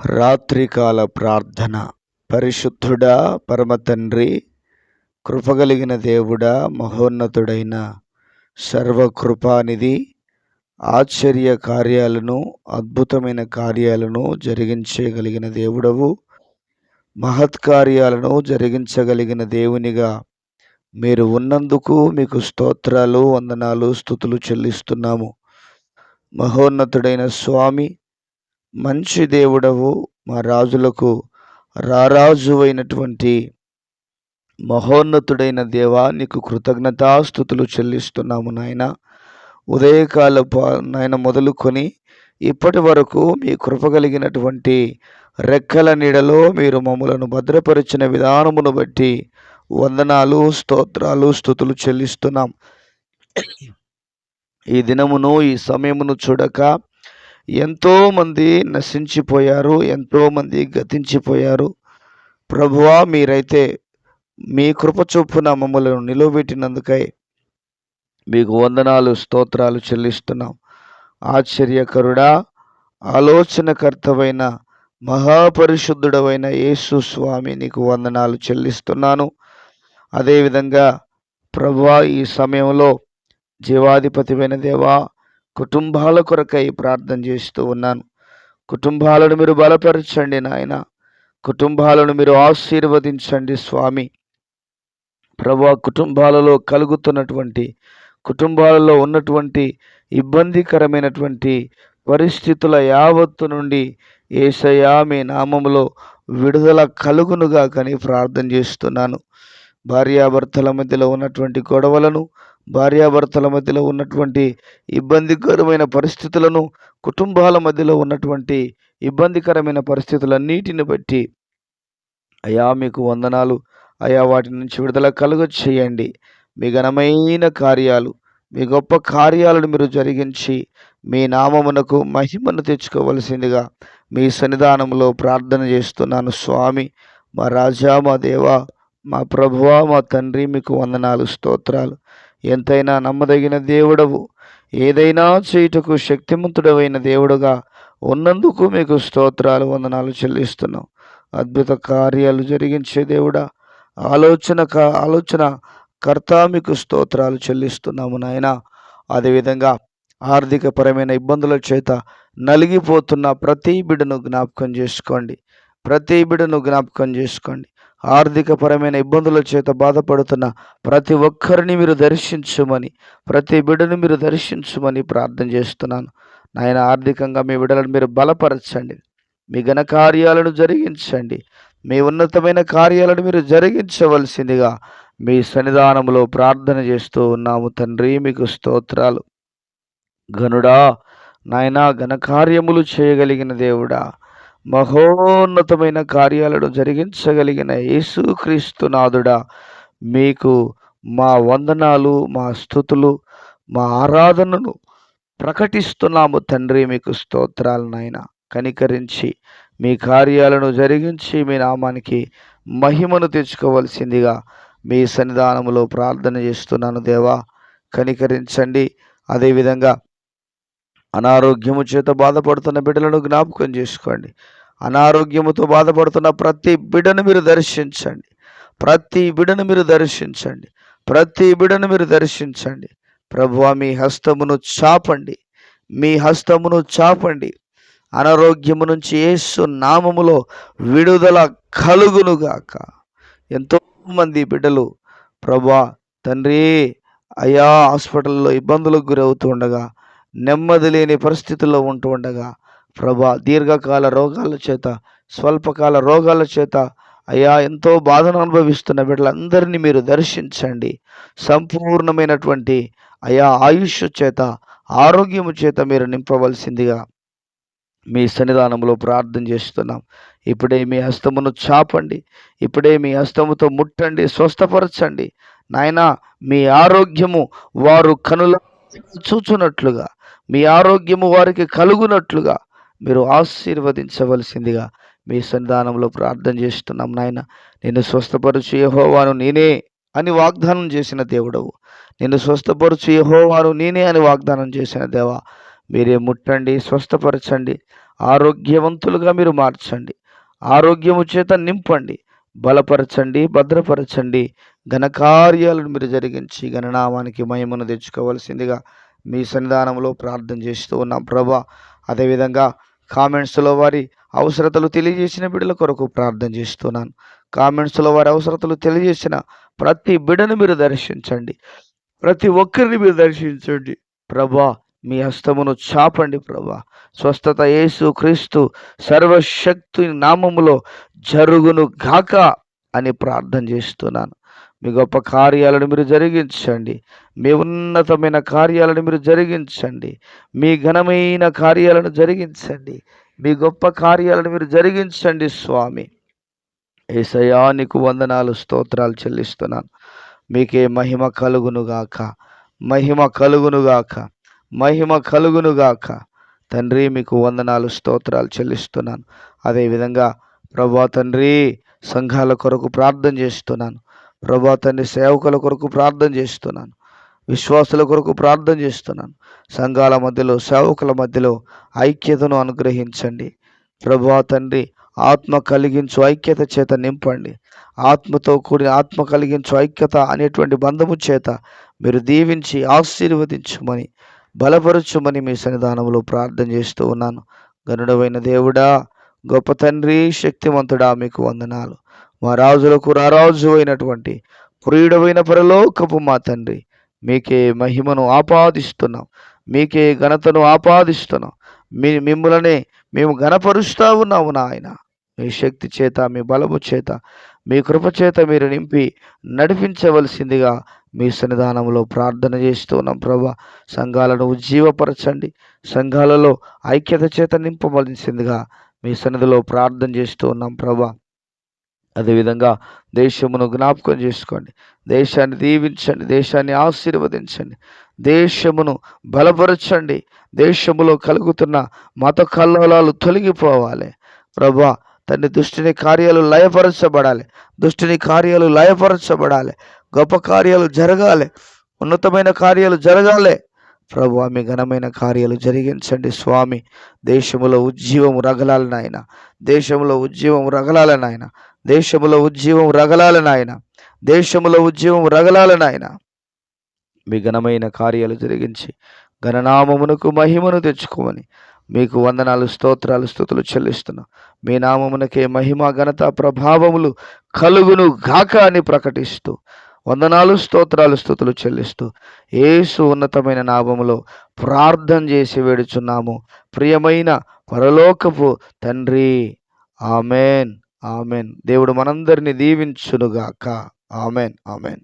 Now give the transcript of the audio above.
రాత్రికాల ప్రార్థన. పరిశుద్ధుడా, పరమతండ్రి, కృపగలిగిన దేవుడా, మహోన్నతుడైన సర్వకృపానిధి, ఆశ్చర్య కార్యాలను, అద్భుతమైన కార్యాలను జరిగించగలిగిన దేవుడవు, మహత్కార్యాలను జరిగించగలిగిన దేవునిగా మీరు ఉన్నందుకు మీకు స్తోత్రాలు, వందనాలు, స్తుతులు చెల్లిస్తున్నాము. మహోన్నతుడైన స్వామి, మంచి దేవుడవు, మా రాజులకు రారాజు అయినటువంటి మహోన్నతుడైన దేవా, నీకు కృతజ్ఞతాస్తుతులు చెల్లిస్తున్నాము నాయన. ఉదయకాల నాయన మొదలుకొని ఇప్పటి వరకు మీ కృప కలిగినటువంటి రెక్కల నీడలో మీరు మమ్మలను భద్రపరిచిన విధానమును బట్టి వందనాలు, స్తోత్రాలు, స్తుతులు చెల్లిస్తున్నాం. ఈ దినమును, ఈ సమయమును చూడక ఎంతోమంది నశించిపోయారు, ఎంతోమంది గతించిపోయారు. ప్రభువా, మీరైతే మీ కృప చొప్పున మమ్మలను నిలువబెట్టినందుకై మీకు వందనాలు, స్తోత్రాలు చెల్లిస్తున్నాం. ఆశ్చర్యకరుడా, ఆలోచనకర్తవైన మహాపరిశుద్ధుడవైన యేసు స్వామి, నీకు వందనాలు చెల్లిస్తున్నాను. అదేవిధంగా ప్రభువా, ఈ సమయంలో జీవాధిపతివైన దేవా, కుటుంబాల కొరకై ప్రార్థన చేస్తూ ఉన్నాను. కుటుంబాలను మీరు బలపరచండి నాయన. కుటుంబాలను మీరు ఆశీర్వదించండి స్వామి. ప్రభువా, కుటుంబాలలో కలుగుతున్నటువంటి, కుటుంబాలలో ఉన్నటువంటి ఇబ్బందికరమైనటువంటి పరిస్థితుల యావత్తు నుండి యేసయ్యా మీ నామములో విడుదల కలుగునుగా కని ప్రార్థన చేస్తున్నాను. భార్యాభర్తల మధ్యలో ఉన్నటువంటి గొడవలను, భార్యాభర్తల మధ్యలో ఉన్నటువంటి ఇబ్బందికరమైన పరిస్థితులను, కుటుంబాల మధ్యలో ఉన్నటువంటి ఇబ్బందికరమైన పరిస్థితులన్నిటిని బట్టి అయ్యా మీకు వందనాలు. అయ్యా, వాటి నుంచి విడుదల కలుగ చేయండి. మీ ఘనమైన కార్యాలు, మీ గొప్ప కార్యాలను మీరు జరిగించి మీ నామమునకు మహిమను తెచ్చుకోవలసిందిగా మీ సన్నిధానంలో ప్రార్థన చేస్తున్నాను స్వామి. మా రాజా, మా దేవా, మా ప్రభువా, మా తండ్రి, మీకు వందనాలు, స్తోత్రాలు. ఎంతైనా నమ్మదగిన దేవుడవు, ఏదైనా చేయుటకు శక్తిమంతుడవైన దేవుడుగా ఉన్నందుకు మీకు స్తోత్రాలు, వందనాలు చెల్లిస్తున్నాం. అద్భుత కార్యాలు జరిగించే దేవుడా, ఆలోచన కర్త, మీకు స్తోత్రాలు చెల్లిస్తున్నాము నాయన. అదేవిధంగా ఆర్థికపరమైన ఇబ్బందుల చేత నలిగిపోతున్న ప్రతి బిడ్డను జ్ఞాపకం చేసుకోండి. ప్రతి బిడ్డను జ్ఞాపకం చేసుకోండి. ఆర్థికపరమైన ఇబ్బందుల చేత బాధపడుతున్న ప్రతి ఒక్కరిని మీరు దర్శించమని, ప్రతి బిడ్డను మీరు దర్శించమని ప్రార్థన చేస్తున్నాను నాయన. ఆర్థికంగా మీ బిడ్డలను మీరు బలపరచండి. మీ ఘన కార్యాలను జరిగించండి. మీ ఉన్నతమైన కార్యాలను మీరు జరిగించవలసిందిగా మీ సన్నిధానంలో ప్రార్థన చేస్తూ ఉన్నాము తండ్రి. మీకు స్తోత్రాలు. ఘనుడా నాయనా, ఘనకార్యములు చేయగలిగిన దేవుడా, మహోన్నతమైన కార్యాలను జరిగించగలిగిన యేసుక్రీస్తు నాథుడా, మీకు మా వందనాలు, మా స్తుతులు, మా ఆరాధనను ప్రకటిస్తున్నాము తండ్రి. మీకు స్తోత్రాలు నాయన. కనికరించి మీ కార్యాలను జరిగించి మీ నామానికి మహిమను తెచ్చుకోవలసిందిగా మీ సన్నిధానములో ప్రార్థన చేస్తున్నాను దేవా. కనికరించండి. అదేవిధంగా అనారోగ్యము చేత బాధపడుతున్న బిడ్డలను జ్ఞాపకం చేసుకోండి. అనారోగ్యముతో బాధపడుతున్న ప్రతి బిడ్డను మీరు దర్శించండి. ప్రతి బిడ్డను మీరు దర్శించండి. ప్రతి బిడ్డను మీరు దర్శించండి. ప్రభువా, మీ హస్తమును చాపండి. మీ హస్తమును చాపండి. అనారోగ్యము నుంచి యేసు నామములో విడుదల కలుగునుగాక. ఎంతోమంది బిడ్డలు ప్రభువా తండ్రి అయా హాస్పిటల్లో ఇబ్బందులకు గురవుతూ ఉండగా, నెమ్మది లేని పరిస్థితుల్లో ఉంటూ ఉండగా, ప్రభా దీర్ఘకాల రోగాల చేత, స్వల్పకాల రోగాల చేత అయ్యా ఎంతో బాధను అనుభవిస్తున్న బిడ్డలందరినీ మీరు దర్శించండి. సంపూర్ణమైనటువంటి అయా ఆయుష్ చేత, ఆరోగ్యము చేత మీరు నింపవలసిందిగా మీ సన్నిధానంలో ప్రార్థన చేస్తున్నాం. ఇప్పుడే మీ హస్తమును చాపండి. ఇప్పుడే మీ హస్తముతో ముట్టండి, స్వస్థపరచండి నాయన. మీ ఆరోగ్యము వారు కనుల చూచున్నట్లుగా, మీ ఆరోగ్యము వారికి కలుగునట్లుగా మీరు ఆశీర్వదించవలసిందిగా మీ సన్నిధానంలో ప్రార్థన చేస్తున్నాం నాయన. నిన్ను స్వస్థపరచు యెహోవాను నేనే అని వాగ్దానం చేసిన దేవుడవు. నిన్ను స్వస్థపరచు యెహోవాను నేనే అని వాగ్దానం చేసిన దేవా, మీరే ముట్టండి, స్వస్థపరచండి. ఆరోగ్యవంతులుగా మీరు మార్చండి. ఆరోగ్యము చేత నింపండి. బలపరచండి, భద్రపరచండి. ఘనకార్యాలను మీరు జరిగించి ఘననామానికి మహిమను తెచ్చుకోవలసిందిగా మీ సన్నిధానంలో ప్రార్థన చేస్తూ ఉన్నాం ప్రభా. అదేవిధంగా కామెంట్స్లో వారి అవసరతలు తెలియజేసిన బిడ్డల కొరకు ప్రార్థన చేస్తున్నాను. కామెంట్స్లో వారి అవసరతలు తెలియజేసిన ప్రతి బిడ్డను మీరు దర్శించండి. ప్రతి ఒక్కరిని మీరు దర్శించండి ప్రభా. మీ హస్తమును చాపండి ప్రభా. స్వస్థత యేసు క్రీస్తు సర్వశక్తి నామములో జరుగును గాక అని ప్రార్థన చేస్తున్నాను. మీ గొప్ప కార్యాలను మీరు జరిగించండి. మీ ఉన్నతమైన కార్యాలను మీరు జరిగించండి. మీ ఘనమైన కార్యాలను జరిగించండి. మీ గొప్ప కార్యాలను మీరు జరిగించండి స్వామి. యేసయ్యా నీకు వందనాలు, స్తోత్రాలు చెల్లిస్తున్నాను. మీకే మహిమ కలుగునుగాక, మహిమ కలుగునుగాక, మహిమ కలుగునుగాక. తండ్రి మీకు వందనాలు, స్తోత్రాలు చెల్లిస్తున్నాను. అదేవిధంగా ప్రభా తండ్రి సంఘాల కొరకు ప్రార్థన చేస్తున్నాను. ప్రభా తండ్రి సేవకుల కొరకు ప్రార్థన చేస్తున్నాను. విశ్వాసుల కొరకు ప్రార్థన చేస్తున్నాను. సంఘాల మధ్యలో, సేవకుల మధ్యలో ఐక్యతను అనుగ్రహించండి ప్రభా తండ్రి. ఆత్మ కలిగించు ఐక్యత చేత నింపండి. ఆత్మతో కూడిన ఆత్మ కలిగించు ఐక్యత అనేటువంటి బంధము చేత మీరు దీవించి ఆశీర్వదించుమని, బలపరచుమని మీ సన్నిధానంలో ప్రార్థన చేస్తూ ఉన్నాను. గనుడవైన దేవుడా, గొప్ప తండ్రి, శక్తిమంతుడా మీకు వందనాలు. మా రాజులకు రారాజు అయినటువంటి ప్రియుడవైన పరలోకపు మా తండ్రి, మీకే మహిమను ఆపాదిస్తున్నాం, మీకే ఘనతను ఆపాదిస్తున్నాం. మిమ్ములనే మేము ఘనపరుస్తూ ఉన్నాము నాయన. మీ శక్తి చేత, మీ బలము చేత, మీ కృప చేత మీరు నింపి నడిపించవలసిందిగా మీ సన్నిధానంలో ప్రార్థన చేస్తూ ఉన్నాం ప్రభా. సంఘాలను ఉజ్జీవపరచండి. సంఘాలలో ఐక్యత చేత నింపవలసిందిగా మీ సన్నిధిలో ప్రార్థన చేస్తూ ఉన్నాం ప్రభా. అదేవిధంగా దేశమును జ్ఞాపకం చేసుకోండి. దేశాన్ని దీవించండి, దేశాన్ని ఆశీర్వదించండి, దేశమును బలపరచండి. దేశములో కలుగుతున్న మత కల్లోలాలు తొలగిపోవాలి ప్రభా తండ్రి. దుష్టుని కార్యాలు లయపరచబడాలి, దుష్టుని కార్యాలు లయపరచబడాలి. గొప్ప కార్యాలు జరగాలి, ఉన్నతమైన కార్యాలు జరగాలి ప్రభు. మీ ఘనమైన కార్యాలు జరిగించండి స్వామి. దేశములో ఉజ్జీవము రగలాలి నాయన, దేశంలో ఉజ్జీవం రగలాలి నాయన, దేశములో ఉజ్జీవం రగలాలి నాయన, దేశములో ఉజ్జీవం రగలాలి నాయన. మీ ఘనమైన కార్యాలు జరిగించి ఘననామమునకు మహిమను తెచ్చుకోమని మీకు వందనాలు, స్తోత్రాలు, స్తుతులు చెల్లిస్తున్నాం. మీ నామమునకే మహిమ, ఘనత, ప్రభావములు కలుగును గాక అని ప్రకటిస్తూ వందనాలు, స్తోత్రాలు, స్తుతులు చెల్లిస్తూ యేసు ఉన్నతమైన నామములో ప్రార్థన చేసి వేడుచున్నాము ప్రియమైన పరలోకపు తండ్రి. Amen, amen. దేవుడు మనందరినీ దీవించునుగాక. Amen, amen.